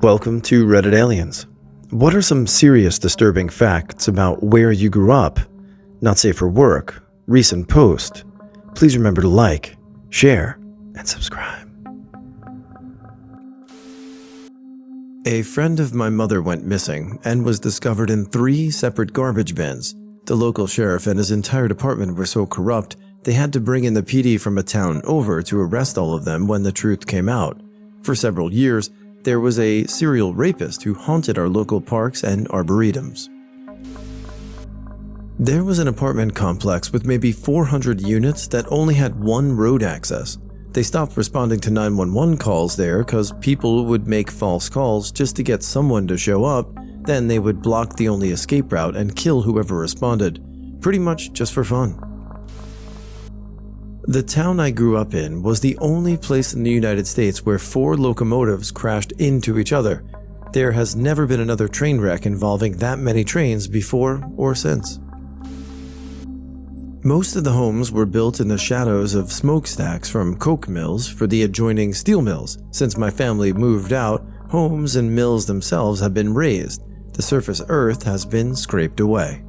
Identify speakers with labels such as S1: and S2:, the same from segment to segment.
S1: Welcome to Reddit Aliens. What are some serious disturbing facts about where you grew up? Not safe for work. Recent post. Please remember to like, share, and subscribe. A friend of my mother went missing and was discovered in 3 separate garbage bins. The local sheriff and his entire department were so corrupt, they had to bring in the PD from a town over to arrest all of them when the truth came out. For several years, there was a serial rapist who haunted our local parks and arboretums. There was an apartment complex with maybe 400 units that only had one road access. They stopped responding to 911 calls there because people would make false calls just to get someone to show up, then they would block the only escape route and kill whoever responded, pretty much just for fun. The town I grew up in was the only place in the United States where 4 locomotives crashed into each other. There has never been another train wreck involving that many trains before or since. Most of the homes were built in the shadows of smokestacks from coke mills for the adjoining steel mills. Since my family moved out, homes and mills themselves have been razed. The surface earth has been scraped away.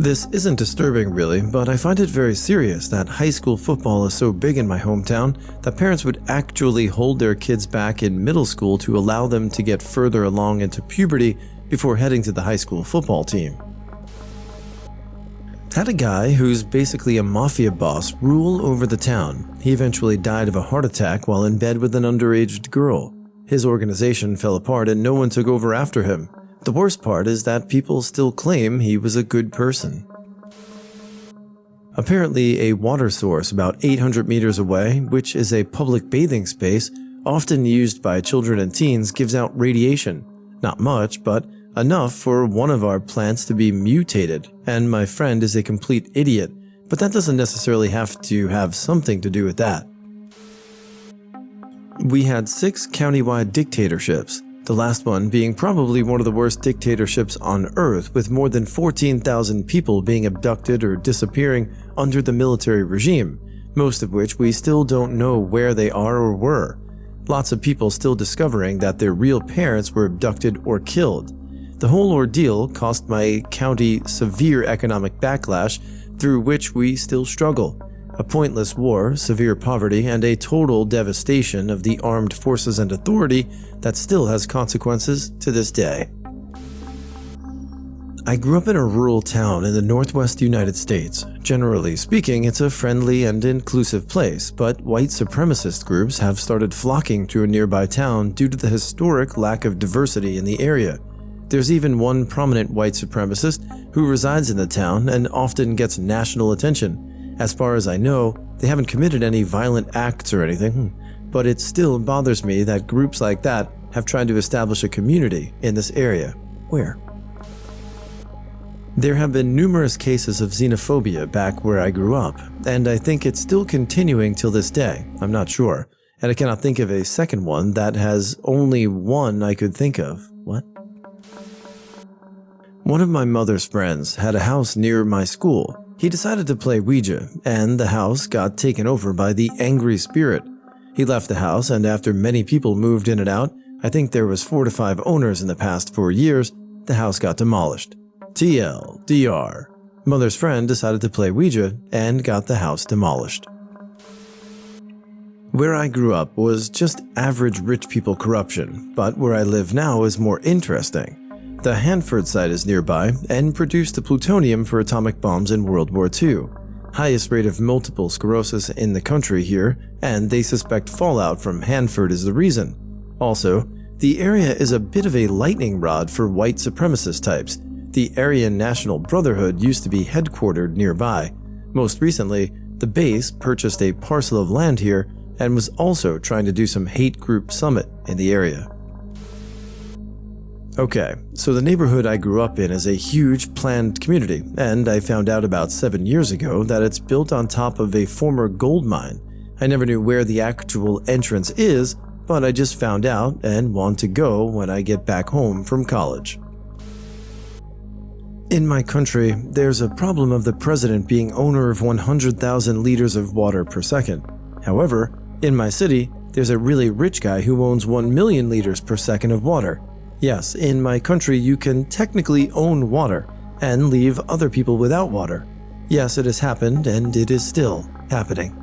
S1: This isn't disturbing really, but I find it very serious that high school football is so big in my hometown that parents would actually hold their kids back in middle school to allow them to get further along into puberty before heading to the high school football team. Had a guy who's basically a mafia boss rule over the town. He eventually died of a heart attack while in bed with an underage girl. His organization fell apart and no one took over after him. The worst part is that people still claim he was a good person. Apparently, a water source about 800 meters away, which is a public bathing space, often used by children and teens, gives out radiation. Not much, but enough for one of our plants to be mutated, and my friend is a complete idiot, but that doesn't necessarily have to have something to do with that. We had 6 countywide dictatorships. The last one being probably one of the worst dictatorships on Earth, with more than 14,000 people being abducted or disappearing under the military regime, most of which we still don't know where they are or were. Lots of people still discovering that their real parents were abducted or killed. The whole ordeal cost my county severe economic backlash through which we still struggle. A pointless war, severe poverty, and a total devastation of the armed forces and authority that still has consequences to this day. I grew up in a rural town in the northwest United States. Generally speaking, it's a friendly and inclusive place, but white supremacist groups have started flocking to a nearby town due to the historic lack of diversity in the area. There's even one prominent white supremacist who resides in the town and often gets national attention. As far as I know, they haven't committed any violent acts or anything, but it still bothers me that groups like that have tried to establish a community in this area. Where? There have been numerous cases of xenophobia back where I grew up, and I think it's still continuing till this day. I'm not sure, and I cannot think of a second one that has only one I could think of. What? One of my mother's friends had a house near my school. He decided to play Ouija, and the house got taken over by the angry spirit. He left the house, and after many people moved in and out, I think there was 4 to 5 owners in the past 4 years, the house got demolished. TLDR. Mother's friend decided to play Ouija and got the house demolished. Where I grew up was just average rich people corruption, but where I live now is more interesting. The Hanford site is nearby and produced the plutonium for atomic bombs in World War II. Highest rate of multiple sclerosis in the country here, and they suspect fallout from Hanford is the reason. Also, the area is a bit of a lightning rod for white supremacist types. The Aryan National Brotherhood used to be headquartered nearby. Most recently, the base purchased a parcel of land here and was also trying to do some hate group summit in the area. Okay, so the neighborhood I grew up in is a huge planned community, and I found out about 7 years ago that it's built on top of a former gold mine. I never knew where the actual entrance is, but I just found out and want to go when I get back home from college. In my country, there's a problem of the president being owner of 100,000 liters of water per second. However, in my city, There's a really rich guy who owns 1 million liters per second of water. Yes, in my country you can technically own water and leave other people without water. Yes, it has happened and it is still happening.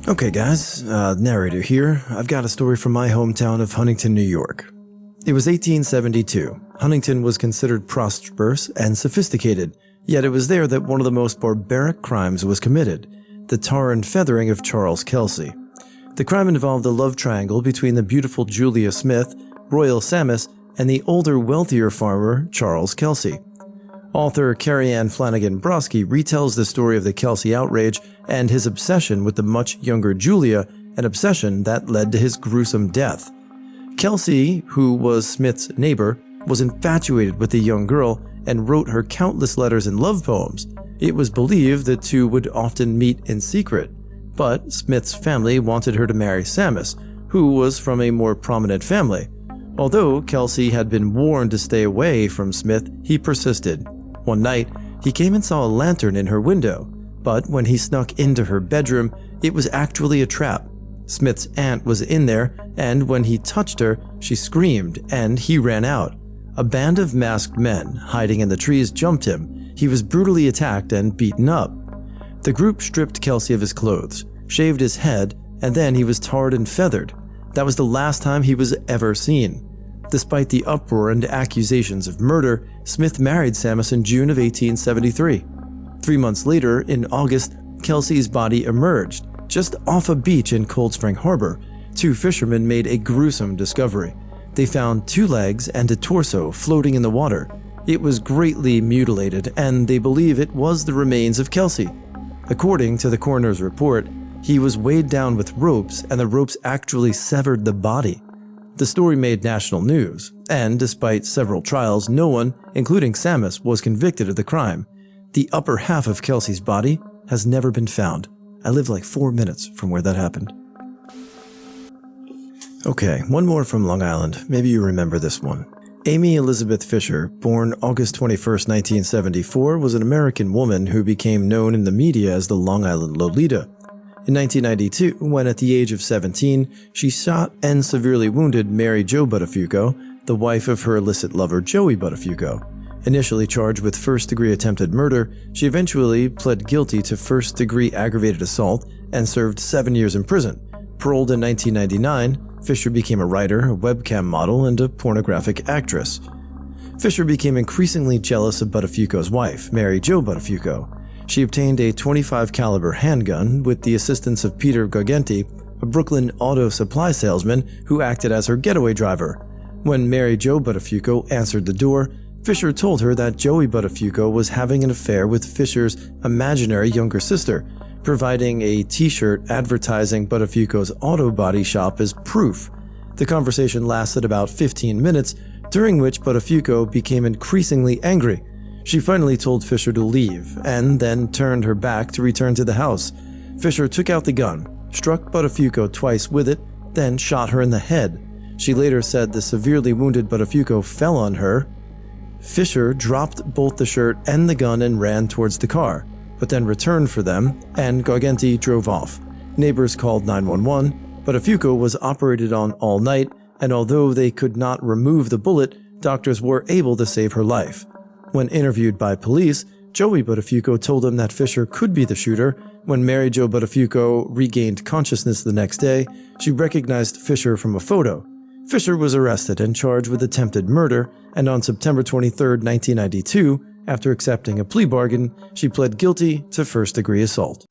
S1: Okay guys, narrator here. I've got a story from my hometown of Huntington, New York. It was 1872. Huntington was considered prosperous and sophisticated, yet it was there that one of the most barbaric crimes was committed, the tar and feathering of Charles Kelsey. The crime involved a love triangle between the beautiful Julia Smith, Royal Samus, and the older, wealthier farmer Charles Kelsey. Author Carrie Ann Flanagan Broski retells the story of the Kelsey outrage and his obsession with the much younger Julia, an obsession that led to his gruesome death. Kelsey, who was Smith's neighbor, was infatuated with the young girl and wrote her countless letters and love poems. It was believed the two would often meet in secret, but Smith's family wanted her to marry Samus, who was from a more prominent family. Although Kelsey had been warned to stay away from Smith, he persisted. One night, he came and saw a lantern in her window, but when he snuck into her bedroom, it was actually a trap. Smith's aunt was in there, and when he touched her, she screamed, and he ran out. A band of masked men hiding in the trees jumped him. He was brutally attacked and beaten up. The group stripped Kelsey of his clothes, shaved his head, and then he was tarred and feathered. That was the last time he was ever seen. Despite the uproar and accusations of murder, Smith married Samus in June of 1873. 3 months later, in August, Kelsey's body emerged, just off a beach in Cold Spring Harbor. 2 fishermen made a gruesome discovery. They found 2 legs and a torso floating in the water. It was greatly mutilated, and they believe it was the remains of Kelsey. According to the coroner's report, he was weighed down with ropes, and the ropes actually severed the body. The story made national news, and despite several trials, no one, including Samus, was convicted of the crime. The upper half of Kelsey's body has never been found. I live like 4 minutes from where that happened. Okay, one more from Long Island. Maybe you remember this one. Amy Elizabeth Fisher, born August 21st, 1974, was an American woman who became known in the media as the Long Island Lolita. In 1992, when at the age of 17, she shot and severely wounded Mary Jo Buttafuoco, the wife of her illicit lover Joey Buttafuoco. Initially charged with first-degree attempted murder, she eventually pled guilty to first-degree aggravated assault and served 7 years in prison. Paroled in 1999, Fisher became a writer, a webcam model, and a pornographic actress. Fisher became increasingly jealous of Buttafuoco's wife, Mary Jo Buttafuoco. She obtained a .25 caliber handgun with the assistance of Peter Gargenti, a Brooklyn auto supply salesman who acted as her getaway driver. When Mary Jo Buttafuoco answered the door, Fisher told her that Joey Buttafuoco was having an affair with Fisher's imaginary younger sister, providing a t-shirt advertising Buttafuoco's auto body shop as proof. The conversation lasted about 15 minutes, during which Buttafuoco became increasingly angry. She finally told Fisher to leave, and then turned her back to return to the house. Fisher took out the gun, struck Buttafuoco twice with it, then shot her in the head. She later said the severely wounded Buttafuoco fell on her. Fisher dropped both the shirt and the gun and ran towards the car, but then returned for them, and Gargenti drove off. Neighbors called 911. Buttafuoco was operated on all night, and although they could not remove the bullet, doctors were able to save her life. When interviewed by police, Joey Buttafuoco told them that Fisher could be the shooter. When Mary Jo Buttafuoco regained consciousness the next day, she recognized Fisher from a photo. Fisher was arrested and charged with attempted murder, and on September 23, 1992, after accepting a plea bargain, she pled guilty to first-degree assault.